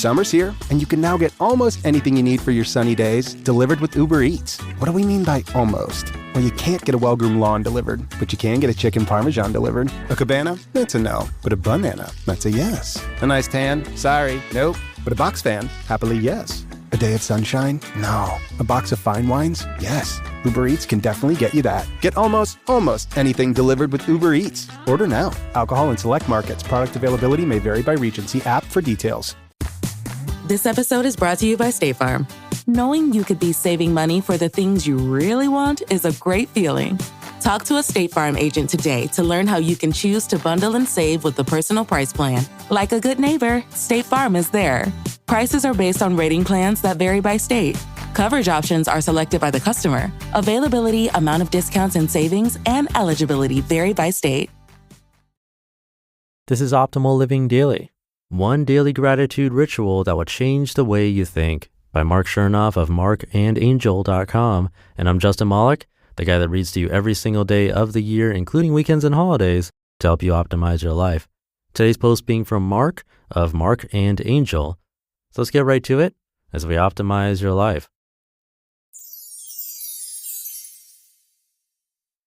Summer's here, and you can now get almost anything you need for your sunny days delivered with Uber Eats. What do we mean by almost? Well, you can't get a well-groomed lawn delivered, but you can get a chicken parmesan delivered. A cabana? That's a no. But a banana? That's a yes. A nice tan? Sorry, nope. But a box fan? Happily, yes. A day of sunshine? No. A box of fine wines? Yes. Uber Eats can definitely get you that. Get almost anything delivered with Uber Eats. Order now. Alcohol in select markets. Product availability may vary by region. See app for details. This episode is brought to you by State Farm. Knowing you could be saving money for the things you really want is a great feeling. Talk to a State Farm agent today to learn how you can choose to bundle and save with the Personal Price Plan. Like a good neighbor, State Farm is there. Prices are based on rating plans that vary by state. Coverage options are selected by the customer. Availability, amount of discounts and savings, and eligibility vary by state. This is Optimal Living Daily. One daily gratitude ritual that will change the way you think, by Marc Chernoff of marcandangel.com. And I'm Justin Malik, the guy that reads to you every single day of the year, including weekends and holidays, to help you optimize your life. Today's post being from Marc of Marc and Angel. So let's get right to it as we optimize your life.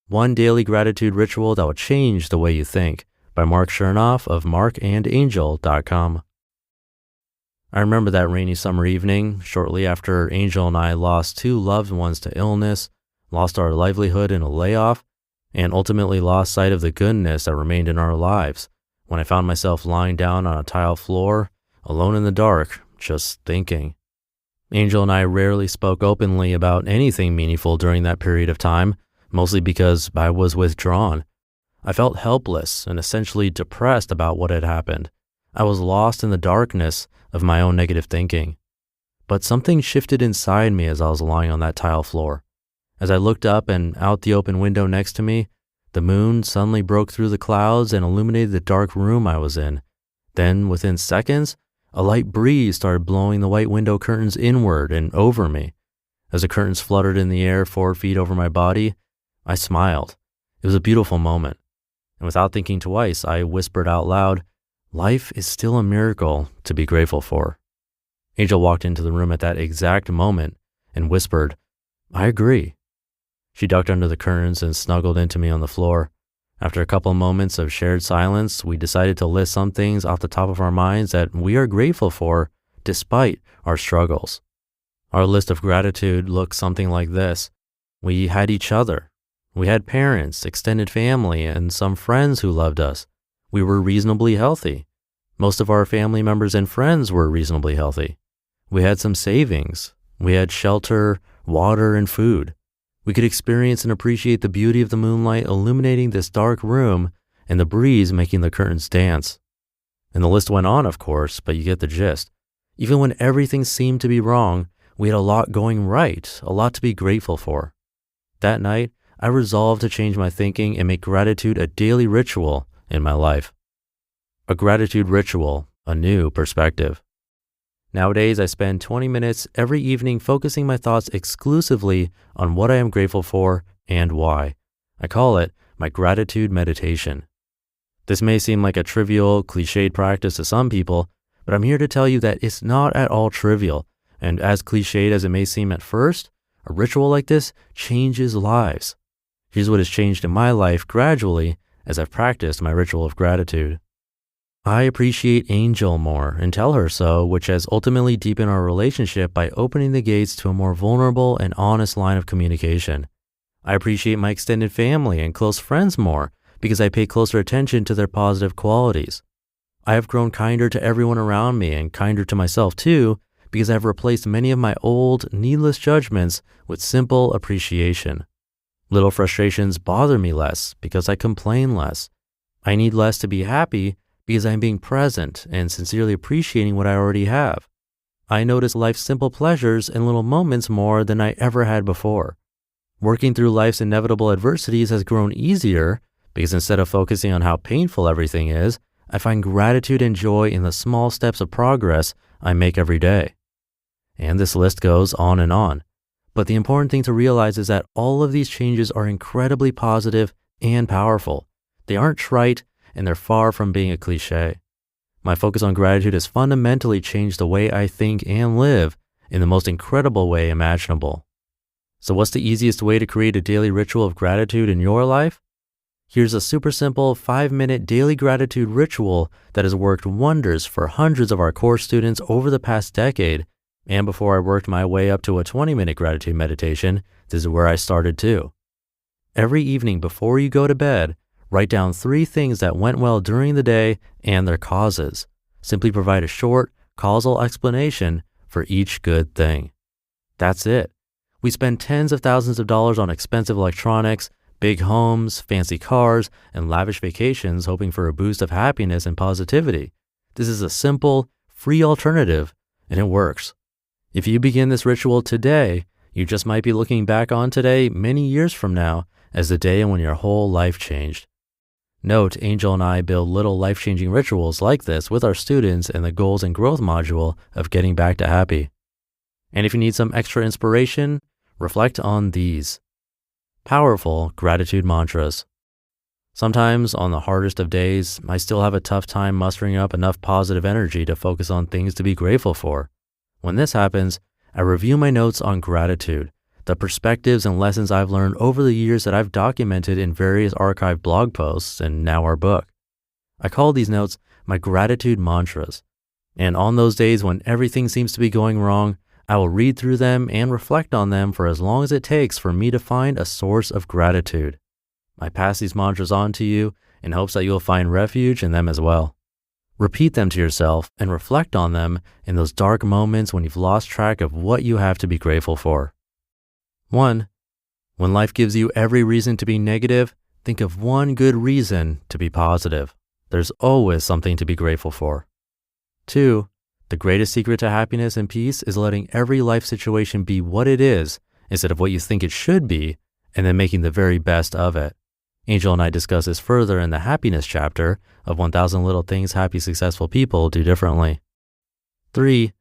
One daily gratitude ritual that will change the way you think, by Marc Chernoff of marcandangel.com. I remember that rainy summer evening, shortly after Angel and I lost two loved ones to illness, lost our livelihood in a layoff, and ultimately lost sight of the goodness that remained in our lives, when I found myself lying down on a tile floor, alone in the dark, just thinking. Angel and I rarely spoke openly about anything meaningful during that period of time, mostly because I was withdrawn. I felt helpless and essentially depressed about what had happened. I was lost in the darkness of my own negative thinking. But something shifted inside me as I was lying on that tile floor. As I looked up and out the open window next to me, the moon suddenly broke through the clouds and illuminated the dark room I was in. Then, within seconds, a light breeze started blowing the white window curtains inward and over me. As the curtains fluttered in the air 4 feet over my body, I smiled. It was a beautiful moment. And without thinking twice, I whispered out loud, "Life is still a miracle to be grateful for." Angel walked into the room at that exact moment and whispered, "I agree." She ducked under the curtains and snuggled into me on the floor. After a couple moments of shared silence, we decided to list some things off the top of our minds that we are grateful for despite our struggles. Our list of gratitude looked something like this. We had each other. We had parents, extended family, and some friends who loved us. We were reasonably healthy. Most of our family members and friends were reasonably healthy. We had some savings. We had shelter, water, and food. We could experience and appreciate the beauty of the moonlight illuminating this dark room and the breeze making the curtains dance. And the list went on, of course, but you get the gist. Even when everything seemed to be wrong, we had a lot going right, a lot to be grateful for. That night, I resolved to change my thinking and make gratitude a daily ritual in my life. A gratitude ritual, a new perspective. Nowadays, I spend 20 minutes every evening focusing my thoughts exclusively on what I am grateful for and why. I call it my gratitude meditation. This may seem like a trivial, cliched practice to some people, but I'm here to tell you that it's not at all trivial. And as cliched as it may seem at first, a ritual like this changes lives. Here's what has changed in my life gradually as I've practiced my ritual of gratitude. I appreciate Angel more and tell her so, which has ultimately deepened our relationship by opening the gates to a more vulnerable and honest line of communication. I appreciate my extended family and close friends more because I pay closer attention to their positive qualities. I have grown kinder to everyone around me and kinder to myself too because I've replaced many of my old, needless judgments with simple appreciation. Little frustrations bother me less because I complain less. I need less to be happy because I'm being present and sincerely appreciating what I already have. I notice life's simple pleasures and little moments more than I ever had before. Working through life's inevitable adversities has grown easier because instead of focusing on how painful everything is, I find gratitude and joy in the small steps of progress I make every day. And this list goes on and on. But the important thing to realize is that all of these changes are incredibly positive and powerful. They aren't trite, and they're far from being a cliche. My focus on gratitude has fundamentally changed the way I think and live in the most incredible way imaginable. So what's the easiest way to create a daily ritual of gratitude in your life? Here's a super simple 5-minute daily gratitude ritual that has worked wonders for hundreds of our course students over the past decade. And before I worked my way up to a 20-minute gratitude meditation, this is where I started too. Every evening before you go to bed, write down 3 things that went well during the day and their causes. Simply provide a short, causal explanation for each good thing. That's it. We spend tens of thousands of dollars on expensive electronics, big homes, fancy cars, and lavish vacations hoping for a boost of happiness and positivity. This is a simple, free alternative, and it works. If you begin this ritual today, you just might be looking back on today many years from now as the day when your whole life changed. Note, Angel and I build little life-changing rituals like this with our students in the Goals and Growth module of Getting Back to Happy. And if you need some extra inspiration, reflect on these. Powerful gratitude mantras. Sometimes on the hardest of days, I still have a tough time mustering up enough positive energy to focus on things to be grateful for. When this happens, I review my notes on gratitude, the perspectives and lessons I've learned over the years that I've documented in various archived blog posts and now our book. I call these notes my gratitude mantras. And on those days when everything seems to be going wrong, I will read through them and reflect on them for as long as it takes for me to find a source of gratitude. I pass these mantras on to you in hopes that you'll find refuge in them as well. Repeat them to yourself and reflect on them in those dark moments when you've lost track of what you have to be grateful for. 1. When life gives you every reason to be negative, think of one good reason to be positive. There's always something to be grateful for. 2. The greatest secret to happiness and peace is letting every life situation be what it is instead of what you think it should be, and then making the very best of it. Angel and I discuss this further in the happiness chapter of 1,000 Little Things Happy, Successful People Do Differently. 3.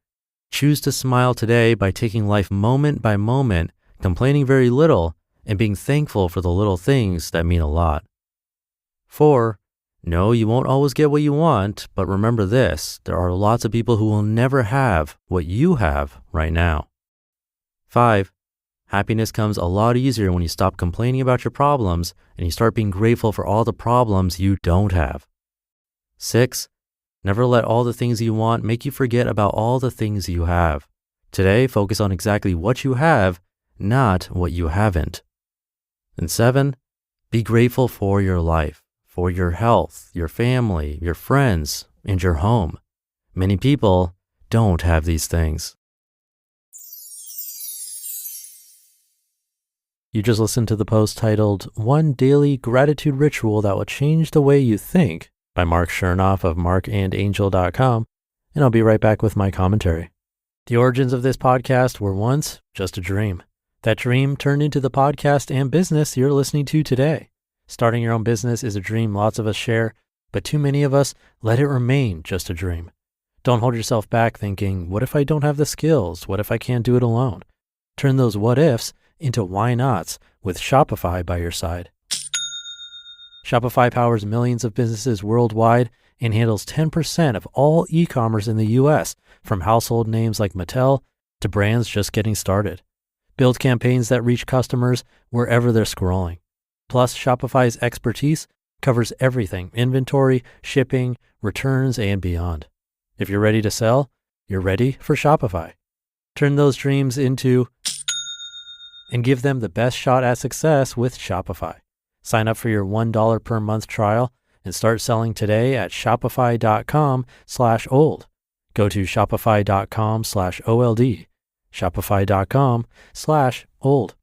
Choose to smile today by taking life moment by moment, complaining very little, and being thankful for the little things that mean a lot. 4. No, you won't always get what you want, but remember this, there are lots of people who will never have what you have right now. 5. Happiness comes a lot easier when you stop complaining about your problems and you start being grateful for all the problems you don't have. 6. Never let all the things you want make you forget about all the things you have. Today, focus on exactly what you have, not what you haven't. And 7, be grateful for your life, for your health, your family, your friends, and your home. Many people don't have these things. You just listened to the post titled, One Daily Gratitude Ritual That Will Change the Way You Think by Marc Chernoff of marcandangel.com, and I'll be right back with my commentary. The origins of this podcast were once just a dream. That dream turned into the podcast and business you're listening to today. Starting your own business is a dream lots of us share, but too many of us let it remain just a dream. Don't hold yourself back thinking, what if I don't have the skills? What if I can't do it alone? Turn those what ifs into why nots with Shopify by your side. Shopify powers millions of businesses worldwide and handles 10% of all e-commerce in the US, from household names like Mattel to brands just getting started. Build campaigns that reach customers wherever they're scrolling. Plus, Shopify's expertise covers everything: inventory, shipping, returns, and beyond. If you're ready to sell, you're ready for Shopify. Turn those dreams into and give them the best shot at success with Shopify. Sign up for your $1 per month trial and start selling today at shopify.com/old. Go to shopify.com/OLD. Shopify.com/old.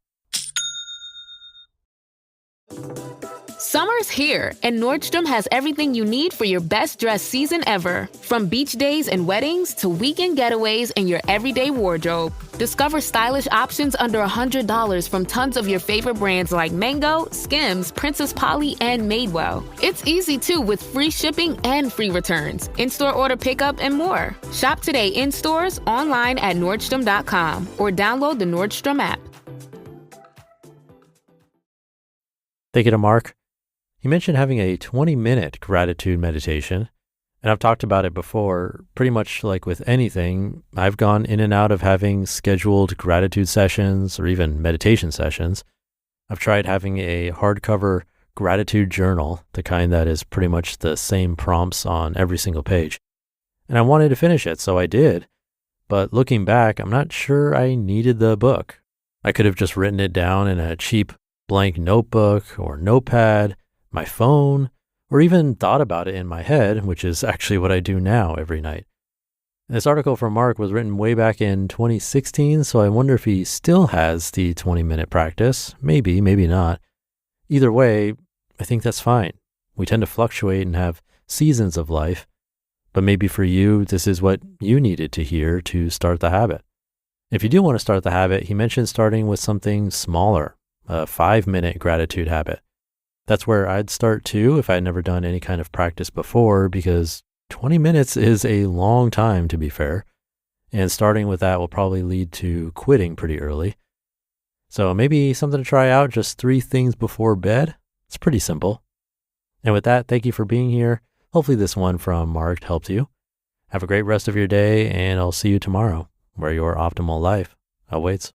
Summer's here, and Nordstrom has everything you need for your best dress season ever. From beach days and weddings to weekend getaways and your everyday wardrobe. Discover stylish options under $100 from tons of your favorite brands like Mango, Skims, Princess Polly, and Madewell. It's easy too, with free shipping and free returns, in-store order pickup, and more. Shop today in stores, online at Nordstrom.com, or download the Nordstrom app. Thank you to Marc. He mentioned having a 20-minute gratitude meditation. And I've talked about it before, pretty much like with anything, I've gone in and out of having scheduled gratitude sessions or even meditation sessions. I've tried having a hardcover gratitude journal, the kind that is pretty much the same prompts on every single page. And I wanted to finish it, so I did. But looking back, I'm not sure I needed the book. I could have just written it down in a cheap blank notebook or notepad, my phone, or even thought about it in my head, which is actually what I do now every night. This article from Marc was written way back in 2016, so I wonder if he still has the 20-minute practice. Maybe, maybe not. Either way, I think that's fine. We tend to fluctuate and have seasons of life, but maybe for you, this is what you needed to hear to start the habit. If you do want to start the habit, he mentioned starting with something smaller, a 5-minute gratitude habit. That's where I'd start too if I'd never done any kind of practice before, because 20 minutes is a long time, to be fair. And starting with that will probably lead to quitting pretty early. So maybe something to try out, just 3 things before bed. It's pretty simple. And with that, thank you for being here. Hopefully this one from Marc helped you. Have a great rest of your day, and I'll see you tomorrow, where your optimal life awaits.